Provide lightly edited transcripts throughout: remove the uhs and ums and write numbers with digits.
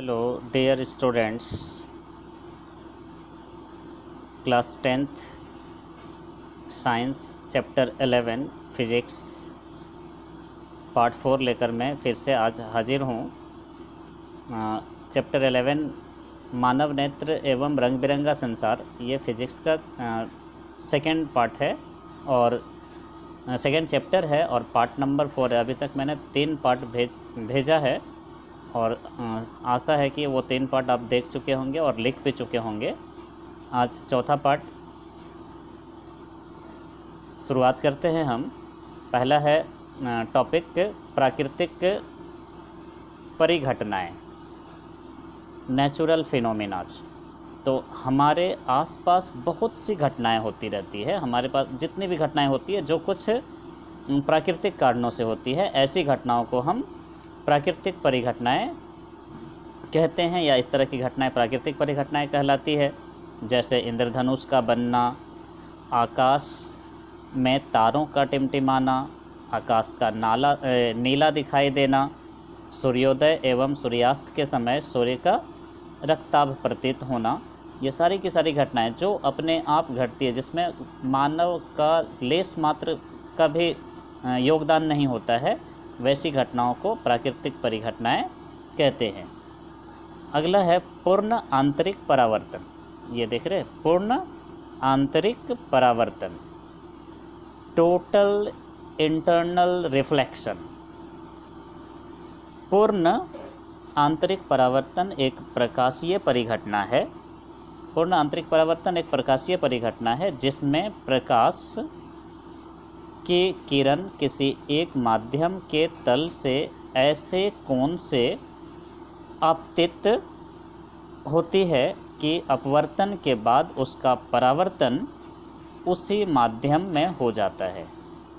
Hello dear students, class 10th science chapter 11 physics part 4 लेकर मैं फिर से आज हाजिर हूँ। चैप्टर 11 मानव नेत्र एवं रंग बिरंगा संसार, ये फिज़िक्स का सेकेंड पार्ट है और सेकेंड चैप्टर है और पार्ट नंबर 4 है। अभी तक मैंने 3 पार्ट भेजा है और आशा है कि वो 3 पार्ट आप देख चुके होंगे और लिख भी चुके होंगे। आज चौथा पार्ट शुरुआत करते हैं हम। पहला है टॉपिक प्राकृतिक परिघटनाएं, नेचुरल फिनोमेनाज। तो हमारे आसपास बहुत सी घटनाएं होती रहती है। हमारे पास जितनी भी घटनाएं होती है जो कुछ प्राकृतिक कारणों से होती है, ऐसी घटनाओं को हम प्राकृतिक परिघटनाएं कहते हैं, या इस तरह की घटनाएं प्राकृतिक परिघटनाएं कहलाती है। जैसे इंद्रधनुष का बनना, आकाश में तारों का टिमटिमाना, आकाश का नीला दिखाई देना, सूर्योदय एवं सूर्यास्त के समय सूर्य का रक्ताभ प्रतीत होना, ये सारी की सारी घटनाएं जो अपने आप घटती है, जिसमें मानव का लेस मात्र का भी योगदान नहीं होता है, वैसी घटनाओं को प्राकृतिक परिघटनाएं कहते हैं। अगला है पूर्ण आंतरिक परावर्तन। ये देख रहे हैं, पूर्ण आंतरिक परावर्तन, टोटल इंटरनल रिफ्लेक्शन। पूर्ण आंतरिक परावर्तन एक प्रकाशीय परिघटना है। पूर्ण आंतरिक परावर्तन एक प्रकाशीय परिघटना है जिसमें प्रकाश की किरण किसी एक माध्यम के तल से ऐसे कोण से आपतित होती है कि अपवर्तन के बाद उसका परावर्तन उसी माध्यम में हो जाता है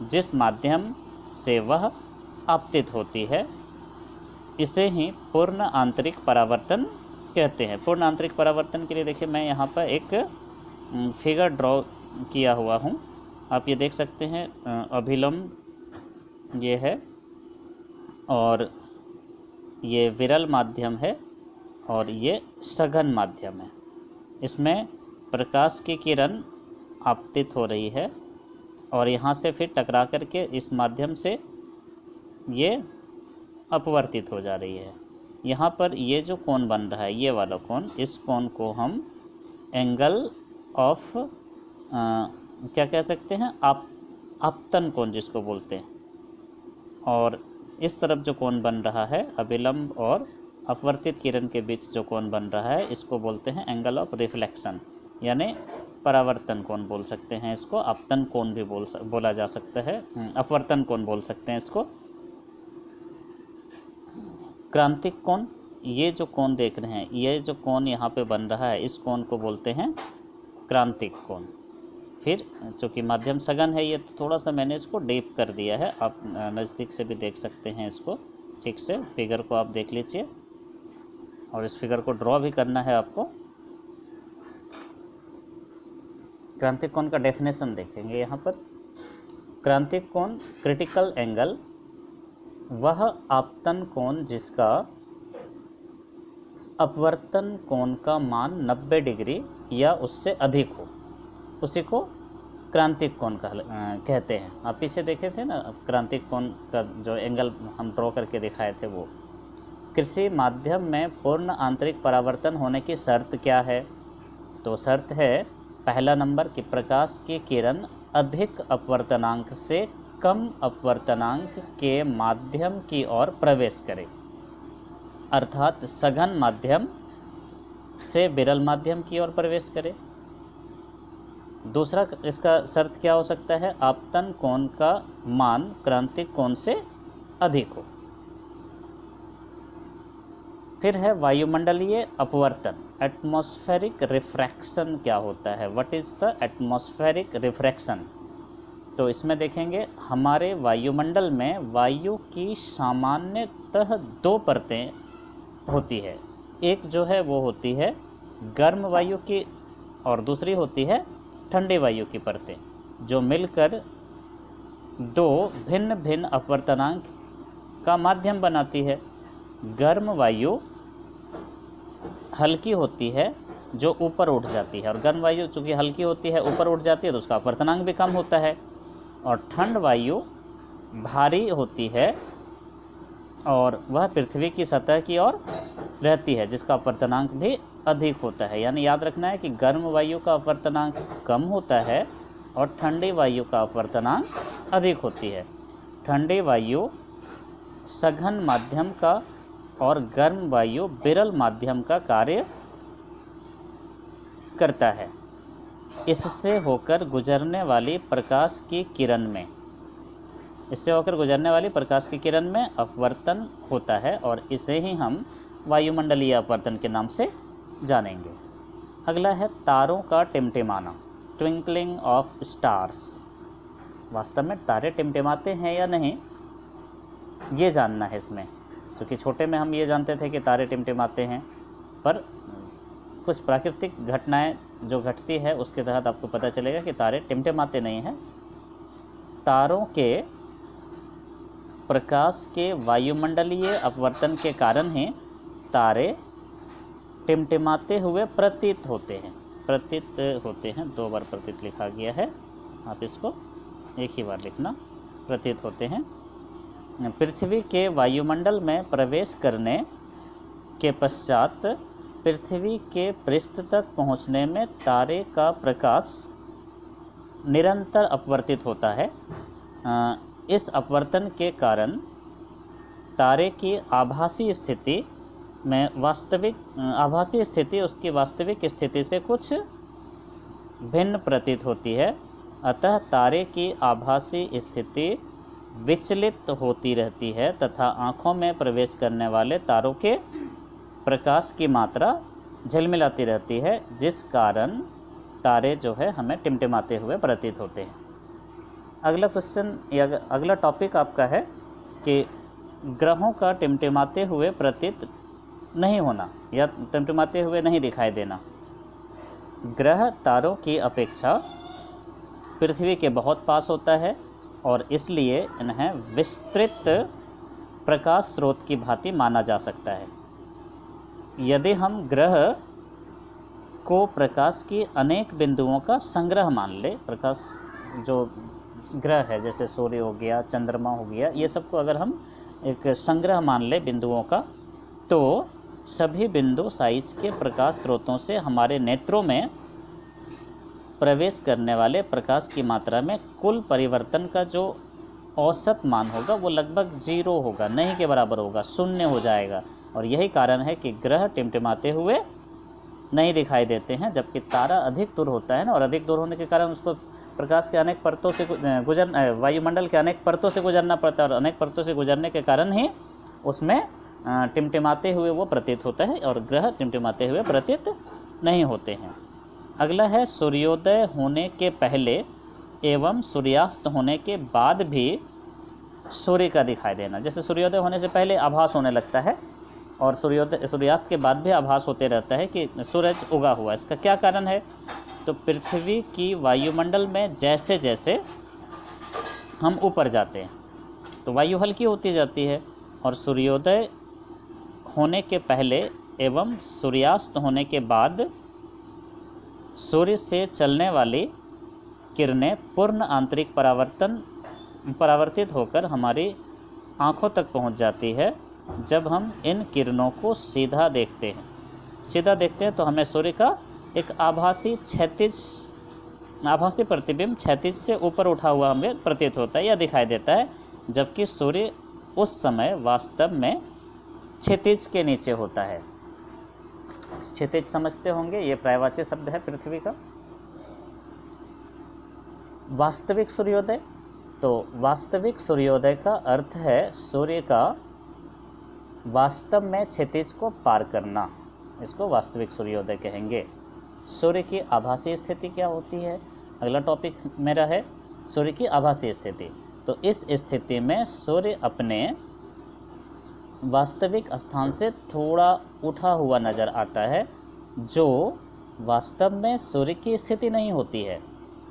जिस माध्यम से वह आपतित होती है। इसे ही पूर्ण आंतरिक परावर्तन कहते हैं। पूर्ण आंतरिक परावर्तन के लिए देखिए, मैं यहाँ पर एक फिगर ड्रॉ किया हुआ हूँ। आप ये देख सकते हैं, अभिलंब ये है और ये विरल माध्यम है और ये सघन माध्यम है। इसमें प्रकाश की किरण आपतित हो रही है और यहाँ से फिर टकरा करके इस माध्यम से ये अपवर्तित हो जा रही है। यहाँ पर ये जो कोण बन रहा है, ये वाला कोण, इस कोण को हम एंगल ऑफ क्या कह सकते हैं, आपतन कोण जिसको बोलते हैं। और इस तरफ जो कोण बन रहा है, अभिलंब और अपवर्तित किरण के बीच जो कोण बन रहा है, इसको बोलते हैं एंगल ऑफ रिफ्लेक्शन, यानी परावर्तन कोण बोल सकते हैं इसको। आपतन कोण भी बोला जा सकता है, अपवर्तन कोण बोल सकते हैं इसको। क्रांतिक कोण, ये जो कोण देख रहे हैं, ये जो कोण यहाँ पे बन रहा है, इस कोण को बोलते हैं क्रांतिक कोण। फिर चूँकि माध्यम सघन है, ये तो थोड़ा सा मैंने इसको डीप कर दिया है, आप नज़दीक से भी देख सकते हैं इसको। ठीक से फिगर को आप देख लीजिए और इस फिगर को ड्रॉ भी करना है आपको। क्रांतिक कोण का डेफिनेशन देखेंगे यहाँ पर। क्रांतिक कोण क्रिटिकल एंगल, वह आपतन कोण जिसका अपवर्तन कोण का मान 90 डिग्री या उससे अधिक हो, उसी को क्रांतिक कोण कहते हैं। आप पीछे देखे थे ना, क्रांतिक कोण का जो एंगल हम ड्रॉ करके दिखाए थे वो। किसी माध्यम में पूर्ण आंतरिक परावर्तन होने की शर्त क्या है? तो शर्त है, पहला नंबर कि प्रकाश की किरण अधिक अपवर्तनांक से कम अपवर्तनांक के माध्यम की ओर प्रवेश करे, अर्थात सघन माध्यम से विरल माध्यम की ओर प्रवेश करे। दूसरा इसका शर्त क्या हो सकता है? आपतन कोण का मान क्रांतिक कोण से अधिक हो। फिर है वायुमंडलीय अपवर्तन, एटमॉस्फेरिक रिफ्रैक्शन क्या होता है? What is the atmospheric refraction? तो इसमें देखेंगे, हमारे वायुमंडल में वायु की सामान्यतः 2 परतें होती है। एक जो है वो होती है गर्म वायु की और दूसरी होती है ठंडी वायु की परतें, जो मिलकर 2 भिन्न भिन्न अपवर्तनांक का माध्यम बनाती है। गर्म वायु हल्की होती है जो ऊपर उठ जाती है, और गर्म वायु चूँकि हल्की होती है ऊपर उठ जाती है तो उसका अपवर्तनांक भी कम होता है। और ठंड वायु भारी होती है और वह पृथ्वी की सतह की ओर रहती है, जिसका अपवर्तनांक भी अधिक होता है। यानी याद रखना है कि गर्म वायु का अपवर्तनांक कम होता है और ठंडी वायु का अपवर्तनांक अधिक होती है। ठंडी वायु सघन माध्यम का और गर्म वायु विरल माध्यम का कार्य करता है। इससे होकर गुजरने वाली प्रकाश की किरण में अपवर्तन होता है और इसे ही हम वायुमंडलीय अपवर्तन के नाम से जानेंगे। अगला है तारों का टिमटिमाना, ट्विंकलिंग ऑफ स्टार्स। वास्तव में तारे टिमटिमाते हैं या नहीं, ये जानना है इसमें, क्योंकि छोटे में हम ये जानते थे कि तारे टिमटिमाते हैं, पर कुछ प्राकृतिक घटनाएं जो घटती है उसके तहत आपको पता चलेगा कि तारे टिमटिमाते नहीं हैं। तारों के प्रकाश के वायुमंडलीय अपवर्तन के कारण ही तारे टिमटिमाते हुए प्रतीत होते हैं। 2 बार प्रतीत लिखा गया है, आप इसको एक ही बार लिखना, प्रतीत होते हैं। पृथ्वी के वायुमंडल में प्रवेश करने के पश्चात पृथ्वी के पृष्ठ तक पहुंचने में तारे का प्रकाश निरंतर अपवर्तित होता है। इस अपवर्तन के कारण तारे की आभासी स्थिति उसकी वास्तविक स्थिति से कुछ भिन्न प्रतीत होती है। अतः तारे की आभासी स्थिति विचलित होती रहती है तथा आँखों में प्रवेश करने वाले तारों के प्रकाश की मात्रा झिलमिलाती रहती है, जिस कारण तारे जो है हमें टिमटिमाते हुए प्रतीत होते हैं। अगला क्वेश्चन या अगला टॉपिक आपका है कि ग्रहों का टिमटिमाते हुए प्रतीत नहीं होना या टिमटिमाते हुए नहीं दिखाई देना। ग्रह तारों की अपेक्षा पृथ्वी के बहुत पास होता है और इसलिए इन्हें विस्तृत प्रकाश स्रोत की भांति माना जा सकता है। यदि हम ग्रह को प्रकाश की अनेक बिंदुओं का संग्रह मान ले, प्रकाश जो ग्रह है जैसे सूर्य हो गया, चंद्रमा हो गया, ये सबको अगर हम एक संग्रह मान ले बिंदुओं का, तो सभी बिंदु साइज के प्रकाश स्रोतों से हमारे नेत्रों में प्रवेश करने वाले प्रकाश की मात्रा में कुल परिवर्तन का जो औसत मान होगा वो लगभग 0 होगा, नहीं के बराबर होगा, 0 हो जाएगा। और यही कारण है कि ग्रह टिमटिमाते हुए नहीं दिखाई देते हैं, जबकि तारा अधिक दूर होता है ना, और अधिक दूर होने के कारण उसको प्रकाश के अनेक परतों से वायुमंडल के अनेक परतों से गुजरना पड़ता है, और अनेक परतों से गुजरने के कारण ही उसमें टिमटिमाते हुए वो प्रतीत होता है और ग्रह टिमटिमाते हुए प्रतीत नहीं होते हैं। अगला है सूर्योदय होने के पहले एवं सूर्यास्त होने के बाद भी सूर्य का दिखाई देना। जैसे सूर्योदय होने से पहले आभास होने लगता है और सूर्यास्त के बाद भी आभास होते रहता है कि सूरज उगा हुआ। इसका क्या कारण है? तो पृथ्वी की वायुमंडल में जैसे जैसे हम ऊपर जाते हैं तो वायु हल्की होती जाती है, और सूर्योदय होने के पहले एवं सूर्यास्त होने के बाद सूर्य से चलने वाली किरणें पूर्ण आंतरिक परावर्तित होकर हमारी आँखों तक पहुँच जाती है। जब हम इन किरणों को सीधा देखते हैं तो हमें सूर्य का एक आभासी प्रतिबिंब क्षैतिज से ऊपर उठा हुआ हमें प्रतीत होता है या दिखाई देता है, जबकि सूर्य उस समय वास्तव में क्षैतिज के नीचे होता है। क्षैतिज समझते होंगे, ये पर्यायवाची शब्द है पृथ्वी का। वास्तविक सूर्योदय, तो वास्तविक सूर्योदय का अर्थ है सूर्य का वास्तव में क्षैतिज को पार करना, इसको वास्तविक सूर्योदय कहेंगे। सूर्य की आभासी स्थिति क्या होती है? अगला टॉपिक मेरा है सूर्य की आभासी स्थिति। तो इस स्थिति में सूर्य अपने वास्तविक स्थान से थोड़ा उठा हुआ नज़र आता है, जो वास्तव में सूर्य की स्थिति नहीं होती है।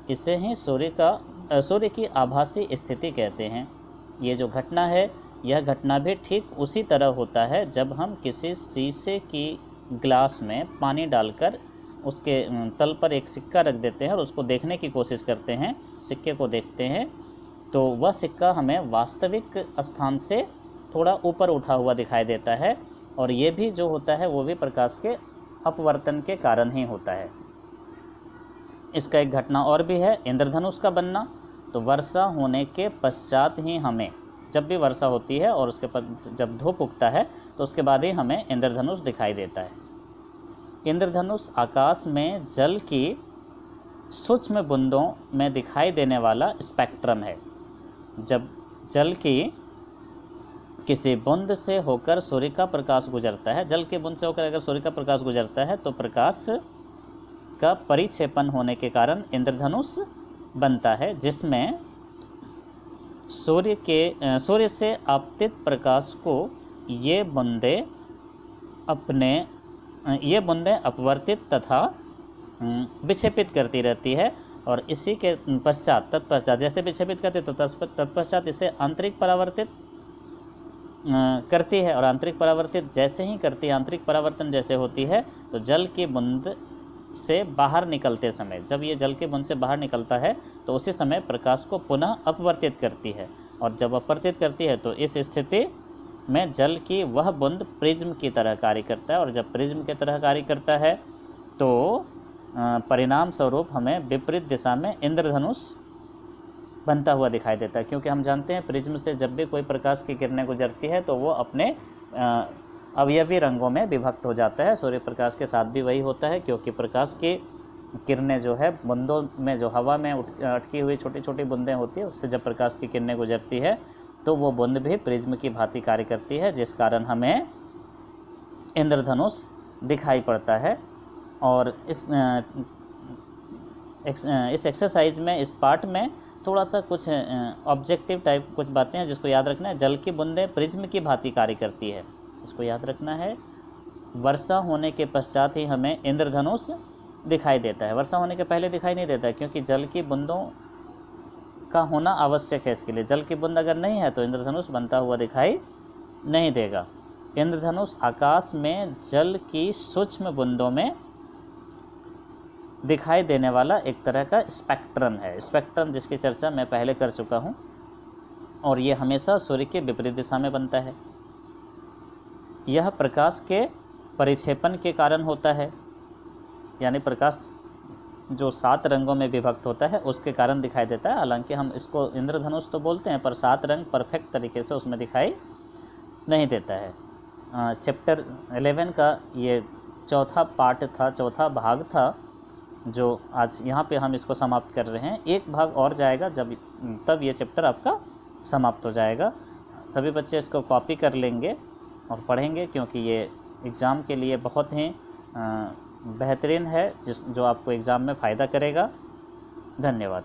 इसे ही सूर्य की आभासी स्थिति कहते हैं। ये जो घटना है, यह घटना भी ठीक उसी तरह होता है जब हम किसी शीशे की ग्लास में पानी डालकर उसके तल पर एक सिक्का रख देते हैं और उसको देखने की कोशिश करते हैं, सिक्के को देखते हैं, तो वह सिक्का हमें वास्तविक स्थान से थोड़ा ऊपर उठा हुआ दिखाई देता है, और ये भी जो होता है वो भी प्रकाश के अपवर्तन के कारण ही होता है। इसका एक घटना और भी है, इंद्रधनुष का बनना। तो वर्षा होने के पश्चात ही हमें, जब भी वर्षा होती है और उसके जब धूप उगता है तो उसके बाद ही हमें इंद्रधनुष दिखाई देता है। इंद्रधनुष आकाश में जल की सूक्ष्म बूंदों में दिखाई देने वाला स्पेक्ट्रम है। जब जल की किसी बूंद से होकर सूर्य का प्रकाश गुजरता है, जल के बूंद से होकर अगर सूर्य का प्रकाश गुजरता है तो प्रकाश का परिक्षेपण होने के कारण इंद्रधनुष बनता है, जिसमें सूर्य से आपतित प्रकाश को ये बूंदें अपवर्तित तथा विक्षेपित करती रहती है, और इसी के तत्पश्चात जैसे विक्षेपित करती तो तत्पश्चात इसे आंतरिक परावर्तित करती है, और आंतरिक परावर्तित जैसे ही करती है, आंतरिक परावर्तन जैसे होती है, तो जल की बूंद से बाहर निकलते समय, जब ये जल के बूंद से बाहर निकलता है तो उसी समय प्रकाश को पुनः अपवर्तित करती है, और जब अपवर्तित करती है तो इस स्थिति में जल की वह बूंद प्रिज्म की तरह कार्य करता है, और जब प्रिज्म की तरह कार्य करता है तो परिणाम स्वरूप हमें विपरीत दिशा में इंद्रधनुष बनता हुआ दिखाई देता है। क्योंकि हम जानते हैं प्रिज्म से जब भी कोई प्रकाश की किरणें गुजरती है तो वो अपने अवयवी रंगों में विभक्त हो जाता है। सूर्य प्रकाश के साथ भी वही होता है, क्योंकि प्रकाश की किरणें जो है बूंदों में, जो हवा में अटकी हुई छोटी छोटी बूंदें होती है, उससे जब प्रकाश की किरणें गुजरती है तो वो बूंद भी प्रिज्म की भांति कार्य करती है, जिस कारण हमें इंद्रधनुष दिखाई पड़ता है। और इस एक्सरसाइज में, इस पार्ट में थोड़ा सा कुछ ऑब्जेक्टिव टाइप कुछ बातें हैं जिसको याद रखना है। जल की बूंदें प्रिज्म की भांति कार्य करती है, इसको याद रखना है। वर्षा होने के पश्चात ही हमें इंद्रधनुष दिखाई देता है, वर्षा होने के पहले दिखाई नहीं देता है, क्योंकि जल की बूंदों का होना आवश्यक है इसके लिए। जल की बूंद अगर नहीं है तो इंद्रधनुष बनता हुआ दिखाई नहीं देगा। इंद्रधनुष आकाश में जल की सूक्ष्म बूंदों में दिखाई देने वाला एक तरह का स्पेक्ट्रम है। स्पेक्ट्रम जिसकी चर्चा मैं पहले कर चुका हूँ, और ये हमेशा सूर्य के विपरीत दिशा में बनता है। यह प्रकाश के परिक्षेपण के कारण होता है, यानी प्रकाश जो 7 रंगों में विभक्त होता है उसके कारण दिखाई देता है। हालांकि हम इसको इंद्रधनुष तो बोलते हैं, पर 7 रंग परफेक्ट तरीके से उसमें दिखाई नहीं देता है। चैप्टर 11 का ये चौथा पार्ट था, चौथा भाग था, जो आज यहाँ पे हम इसको समाप्त कर रहे हैं। एक भाग और जाएगा तब ये चैप्टर आपका समाप्त हो जाएगा। सभी बच्चे इसको कॉपी कर लेंगे और पढ़ेंगे, क्योंकि ये एग्ज़ाम के लिए बहुत ही बेहतरीन है, जो आपको एग्ज़ाम में फ़ायदा करेगा। धन्यवाद।